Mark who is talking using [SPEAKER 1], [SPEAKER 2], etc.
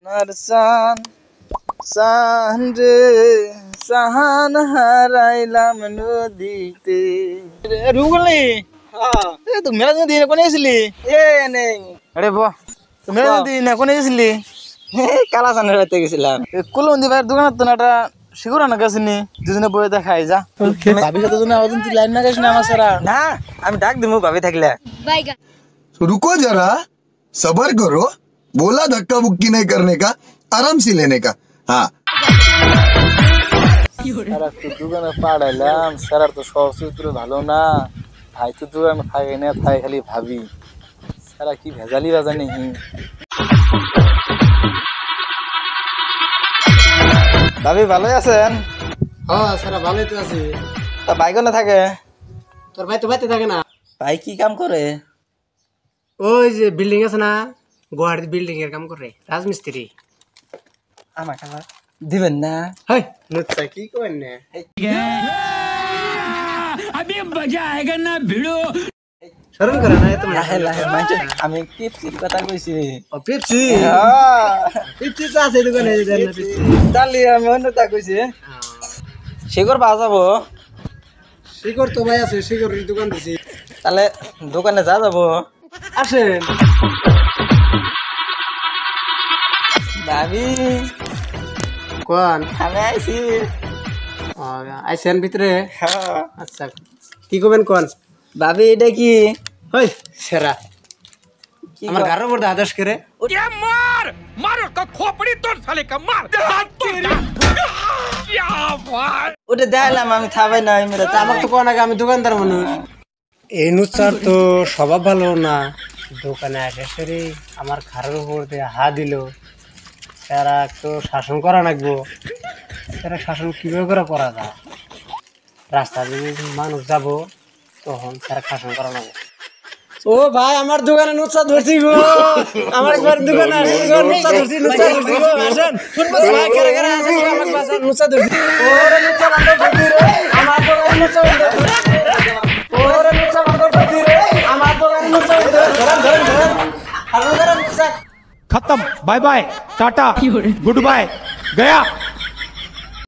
[SPEAKER 1] নারসান সানরে সাহান হারাইলাম নদীতে রুগলি হ্যাঁ এ তো মেলা দিন কোনে গেছিলি এ নেই আরে বাহ তো মেলা দিন কোনে গেছিলি কালা সানের রাতে গেছিলাম কুলন্দি ভাইয়ের দোকানের তো একটা শিগুরা না গেছিনি দুজনে বই দেখাই যা ভাবি সাথে জন্য আওয়াজ তুই লাইন না গেছ না আমার সারা না আমি ডাক দিমু ভাবি থাকলে
[SPEAKER 2] रुको जरा सबर करो बोला धक्का बुक्की नहीं करने का आराम से लेने का हाँ
[SPEAKER 1] সারা তো দোকানে পাড়াইলাম সারার তো সহচরিত্র ভালো না ভাই তো দোকানে থাকে না থাকে খালি ভাবি সারা কি ভেজালি বাজা নেই ভাবি ভালোই আছেন
[SPEAKER 3] হ্যাঁ সারা ভালোই তো আছে।
[SPEAKER 1] তা ভাই কোনে থাকে
[SPEAKER 3] তোর ভাই তো বাড়িতে থাকে না,
[SPEAKER 1] ভাই কি কাম করে
[SPEAKER 3] ওই যে বিল্ডিং আছে না গুয়াহাটি বিল্ডিং এর কাম করে রাজমিস্ত্রি।
[SPEAKER 1] আমার খাবার দিবেন না
[SPEAKER 3] হাই নুচ্ছা কি করেন না শরম করে না এত
[SPEAKER 1] লাহে লাহে মাইছে আমি পেপসির কথা কইছি
[SPEAKER 3] ও পেপসি
[SPEAKER 1] হ্যাঁ
[SPEAKER 3] পেপসি তো আছে দোকানে দেন না পেপসি
[SPEAKER 1] তালি আমি অন্যটা কইছি শিকর পাওয়া যাবো
[SPEAKER 3] শিকর তো ভাই আছে শিকরের দোকান দিছি,
[SPEAKER 1] তাহলে দোকানে যা যাবো
[SPEAKER 3] আসেন
[SPEAKER 1] ভাবি
[SPEAKER 3] কোন
[SPEAKER 1] আমি আইছি
[SPEAKER 3] আইসেন ভিতরে।
[SPEAKER 1] হ্যাঁ
[SPEAKER 3] আচ্ছা কি করবেন কোন
[SPEAKER 1] ভাবি এটা কি
[SPEAKER 3] হই সেরা
[SPEAKER 1] কি
[SPEAKER 3] আমার ঘরের উপর আদেশ করে
[SPEAKER 4] ये मार मार का खोपड़ी तोड़ साले का मार हाथ तोड़ क्या भाई
[SPEAKER 1] ওটা দেখালাম আমি থাবাই না মেরে
[SPEAKER 3] আমার তো কোন আগে আমি দোকানদার মানুষ, এই নুচ্চার তো স্বভাব ভালো না, দোকানে আসে সেরে আমার ঘরের উপর দিয়ে হা দিল, তারা তো শাসন করা লাগবো, তারা শাসন কিভাবে করে করা যায়, রাস্তা যদি মানুষ যাব তখন তারা শাসন করা লাগবে। ও ভাই আমার দোকানে নুচ্চা ধরছি গো, আমার একবার দোকানে আসি গো, নুচ্চা ধরছি গো, আসেন শুনবো ভাই কেরা কেরা আছে আমাকে বাঁচান, নুচ্চা ধরছি ওরে নুচ্চা বন্ধ করছি রে আমার দোকানে নুচ্চা বন্ধ করছি, ওরে নুচ্চা বন্ধ করছি রে আমার দোকানে নুচ্চা বন্ধ ধরেন ধরেন ধরেন হারো ধরেন নুচ্চা
[SPEAKER 4] खत्म bye bye tata good bye गया।